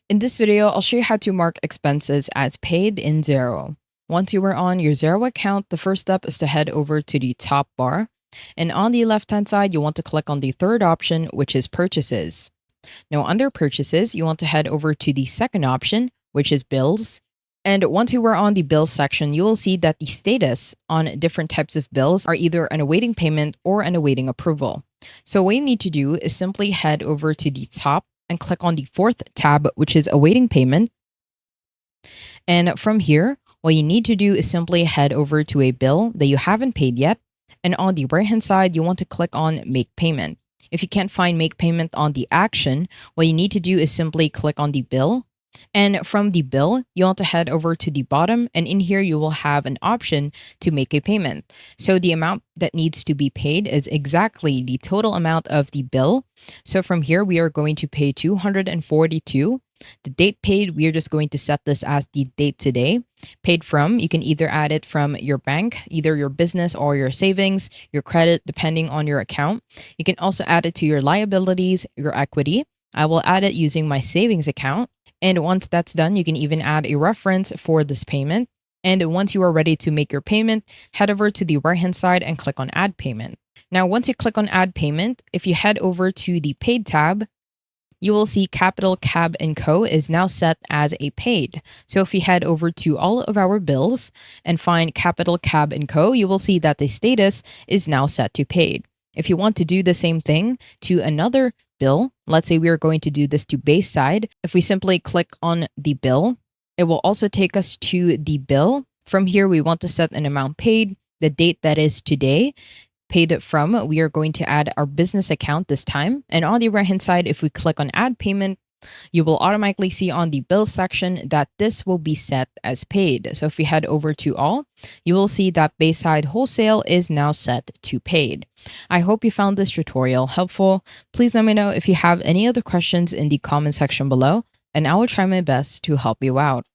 In this video, I'll show you how to mark expenses as paid in Xero. Once you are on your Xero account, the first step is to head over to the top bar. And on the left-hand side, you want to click on the third option, which is purchases. Now, under purchases, you want to head over to the second option, which is bills. And once you are on the bills section, you will see that the status on different types of bills are either an awaiting payment or an awaiting approval. So what you need to do is simply head over to the top and click on the fourth tab, which is awaiting payment. And from here, what you need to do is simply head over to a bill that you haven't paid yet. And on the right hand side, you want to click on make payment. If you can't find make payment on the action, what you need to do is simply click on the bill. And from the bill, you want to head over to the bottom, and in here you will have an option to make a payment. So the amount that needs to be paid is exactly the total amount of the bill. So from here, we are going to pay 242. The date paid, we are just going to set this as the date today. Paid from, you can either add it from your bank, either your business or your savings, your credit, depending on your account. You can also add it to your liabilities, your equity. I will add it using my savings account. And once that's done, you can even add a reference for this payment. And once you are ready to make your payment, head over to the right hand side and click on add payment. Now, once you click on add payment, if you head over to the paid tab, you will see Capital Cab & Co. is now set as a paid. So if you head over to all of our bills and find Capital Cab & Co., you will see that the status is now set to paid. If you want to do the same thing to another bill, let's say we are going to do this to base side. If we simply click on the bill, it will also take us to the bill. From here, we want to set an amount paid, the date that is today, paid from. We are going to add our business account this time. And on the right hand side, if we click on add payment, you will automatically see on the bill section that this will be set as paid. So if we head over to all, you will see that Bayside Wholesale is now set to paid. I hope you found this tutorial helpful. Please let me know if you have any other questions in the comment section below, and I will try my best to help you out.